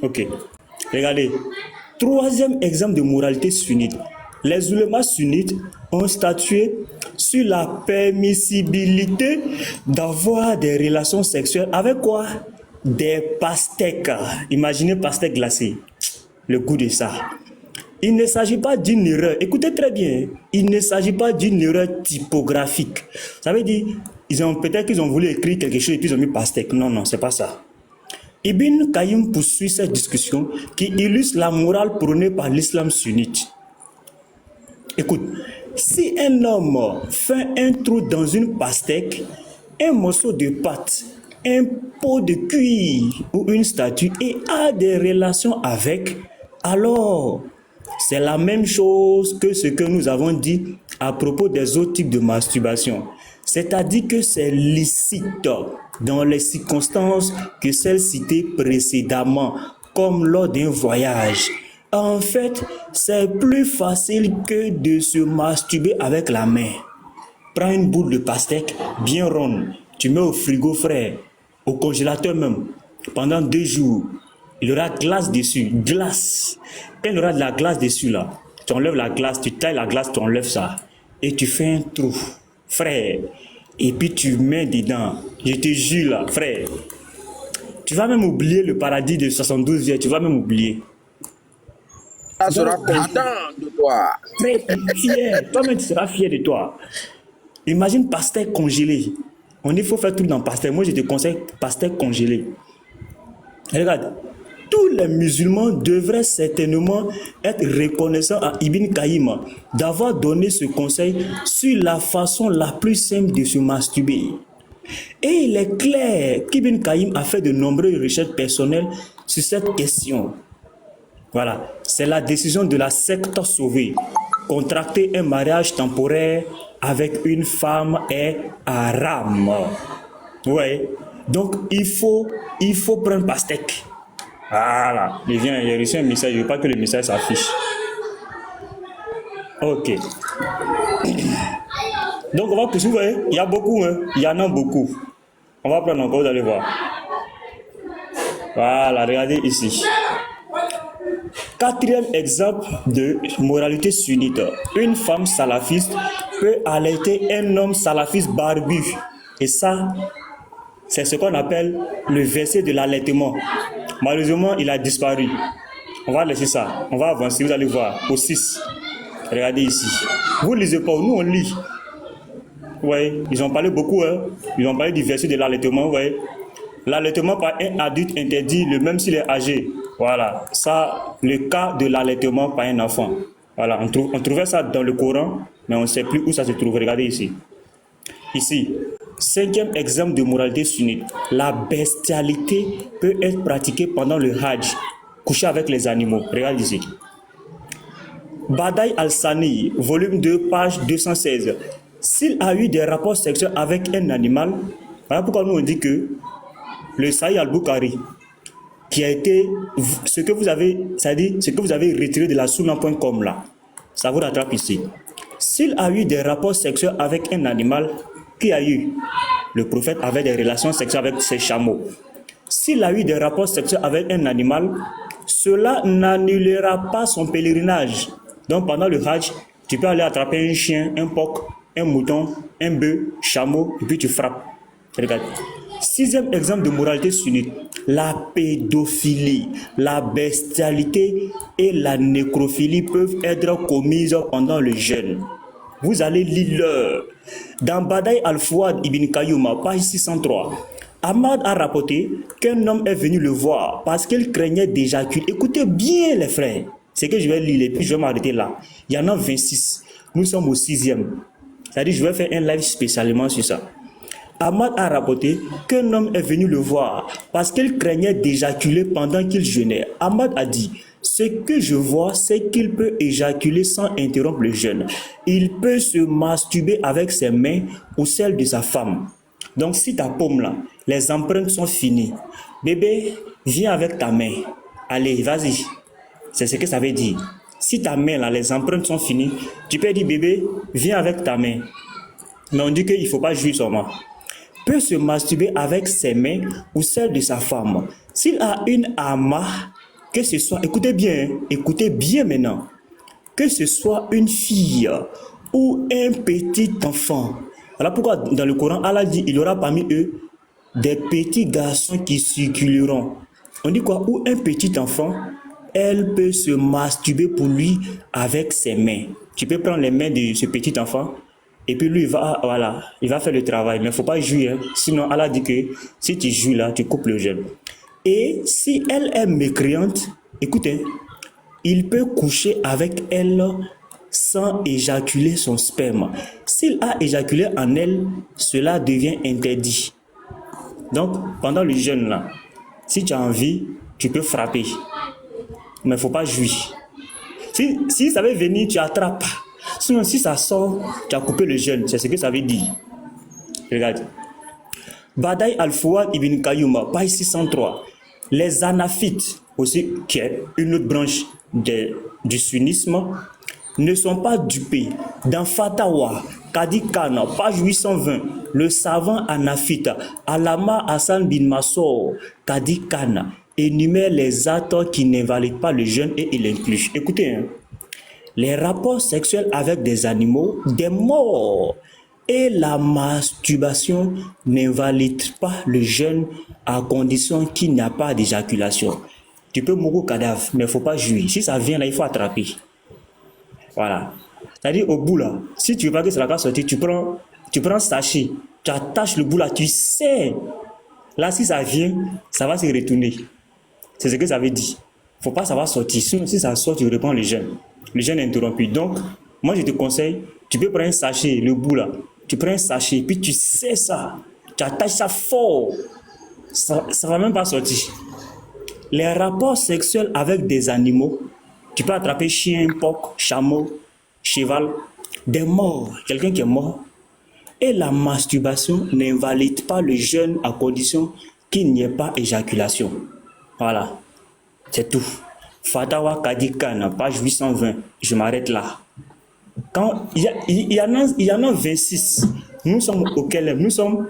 Ok. Regardez. Troisième exemple de moralité sunnite. Les oulémas sunnites ont statué sur la permissibilité d'avoir des relations sexuelles avec quoi? Des pastèques. Imaginez pastèques glacées. Le goût de ça. Il ne s'agit pas d'une erreur. Écoutez très bien. Il ne s'agit pas d'une erreur typographique. Ça veut dire, peut-être qu'ils ont voulu écrire quelque chose et puis ils ont mis pastèque. Non, non, c'est pas ça. Ibn Qayyim poursuit cette discussion qui illustre la morale prônée par l'islam sunnite. Écoute, si un homme fait un trou dans une pastèque, un morceau de pâte, un pot de cuir ou une statue et a des relations avec, alors c'est la même chose que ce que nous avons dit à propos des autres types de masturbation. C'est-à-dire que c'est licite dans les circonstances que celles citées précédemment, comme lors d'un voyage. En fait, c'est plus facile que de se masturber avec la main. Prends une boule de pastèque bien ronde, tu mets au frigo frais, au congélateur même, pendant 2 jours. Il y aura glace dessus, glace. Quand il y aura de la glace dessus là, tu enlèves la glace, tu tailles la glace, tu enlèves ça. Et tu fais un trou, frère. Et puis tu mets dedans. Je te jure là, frère. Tu vas même oublier le paradis de 72 heures, tu vas même oublier. Ça sera content de toi. Très fier. Toi-même, tu seras fier de toi. Imagine pastèque congelée. On dit qu'il faut faire tout dans pastèque. Moi, je te conseille pastèque congelée. Regarde. Tous les musulmans devraient certainement être reconnaissants à Ibn Qayyim d'avoir donné ce conseil sur la façon la plus simple de se masturber. Et il est clair qu'Ibn Qayyim a fait de nombreuses recherches personnelles sur cette question. Voilà, c'est la décision de la secte sauvée. Contracter un mariage temporaire avec une femme est haram. Ouais, donc il faut prendre pastèque. Voilà, il vient, il a reçu un message, je ne veux pas que le message s'affiche. Ok. Donc on va poursuivre, hein? Il y a beaucoup, hein? Il y en a beaucoup. On va prendre encore, vous allez voir. Voilà, regardez ici. Quatrième exemple de moralité sunnite. Une femme salafiste peut allaiter un homme salafiste barbu. Et ça, c'est ce qu'on appelle le verset de l'allaitement. Malheureusement, il a disparu. On va laisser ça. On va avancer, vous allez voir. Au 6. Regardez ici. Vous ne lisez pas, nous on lit. Ouais, ils ont parlé beaucoup. Hein. Ils ont parlé du verset de l'allaitement. Ouais. L'allaitement par un adulte interdit, le même s'il est âgé. Voilà. Ça, le cas de l'allaitement par un enfant. Voilà. On trouvait ça dans le Coran, mais on ne sait plus où ça se trouve. Regardez ici. Ici. Cinquième exemple de moralité sunnite. La bestialité peut être pratiquée pendant le Hajj. Coucher avec les animaux. Regardez ici. Badaï al-Sani, volume 2, page 216. S'il a eu des rapports sexuels avec un animal, voilà pourquoi nous on dit que le Sahih al-Bukhari, qui a été, ce que vous avez, c'est-à-dire ce que vous avez retiré de la sunna.com là, ça vous rattrape ici. S'il a eu des rapports sexuels avec un animal, qui a eu? Le prophète avait des relations sexuelles avec ses chameaux. S'il a eu des rapports sexuels avec un animal, cela n'annulera pas son pèlerinage. Donc pendant le Hajj, tu peux aller attraper un chien, un porc, un mouton, un bœuf, chameau, et puis tu frappes. Regarde. Sixième exemple de moralité sunnite, la pédophilie, la bestialité et la nécrophilie peuvent être commises pendant le jeûne. Vous allez lire l'heure. Dans Badaï al-Fouad ibn Qayyum, page 603, Ahmad a rapporté qu'un homme est venu le voir parce qu'il craignait d'éjaculer. Écoutez bien les frères, c'est que je vais lire et puis je vais m'arrêter là. Il y en a 26. Nous sommes au 6e. C'est-à-dire je vais faire un live spécialement sur ça. Ahmad a rapporté qu'un homme est venu le voir parce qu'il craignait d'éjaculer pendant qu'il jeûnait. Ahmad a dit, ce que je vois, c'est qu'il peut éjaculer sans interrompre le jeûne. Il peut se masturber avec ses mains ou celles de sa femme. Donc si ta paume là, les empreintes sont finies, bébé, viens avec ta main. Allez, vas-y. C'est ce que ça veut dire. Si ta main là, les empreintes sont finies, tu peux dire, bébé, viens avec ta main. Mais on dit qu'il ne faut pas jouir seulement. Peut se masturber avec ses mains ou celles de sa femme. S'il a une ama, que ce soit, écoutez bien maintenant, que ce soit une fille ou un petit enfant. Voilà pourquoi dans le Coran, Allah dit, il y aura parmi eux des petits garçons qui circuleront. On dit quoi? Ou un petit enfant, elle peut se masturber pour lui avec ses mains. Tu peux prendre les mains de ce petit enfant et puis lui, il va faire le travail. Mais il ne faut pas jouir. Hein. Sinon, Allah dit que si tu joues là, tu coupes le jeûne. Et si elle est mécréante, écoutez, il peut coucher avec elle sans éjaculer son sperme. S'il a éjaculé en elle, cela devient interdit. Donc, pendant le jeûne là, si tu as envie, tu peux frapper. Mais il ne faut pas jouir. Si ça veut venir, tu attrapes. Sinon, si ça sort, tu as coupé le jeûne. C'est ce que ça veut dire. Regarde. Badaï Al-Fouad Ibn Qayyum, page 603. Les Hanafites, aussi, qui est une autre branche du sunnisme, ne sont pas dupés. Dans Fatawa, Kadi Khan, page 820, le savant Hanafite, Allama Hassan bin Massour, Kadi Khan, énumère les actes qui n'invalident pas le jeûne et il inclut. Écoutez, hein, les rapports sexuels avec des animaux, des morts et la masturbation n'invalident pas le jeûne à condition qu'il n'y a pas d'éjaculation. Tu peux mourir au cadavre, mais il ne faut pas jouir. Si ça vient là, il faut attraper. Voilà. C'est-à-dire au bout là, si tu veux pas que ça va sortir, tu prends un sachet, tu attaches le bout là, tu sais. Là, si ça vient, ça va se retourner. C'est ce que ça veut dire. Il ne faut pas que ça va sortir. Sinon, si ça sort, tu reprends le jeûne. Le jeûne est interrompu. Donc, moi, je te conseille, tu peux prendre un sachet, le bout là. Tu prends un sachet, puis tu sais ça. Tu attaches ça fort. Ça ne va même pas sortir. Les rapports sexuels avec des animaux, tu peux attraper chien, porc, chameau, cheval, des morts, quelqu'un qui est mort. Et la masturbation n'invalide pas le jeûne à condition qu'il n'y ait pas éjaculation. Voilà, c'est tout. Fatawa Kadi Khan, page 820, je m'arrête là. Quand il y en a 26, nous sommes au KLM, nous sommes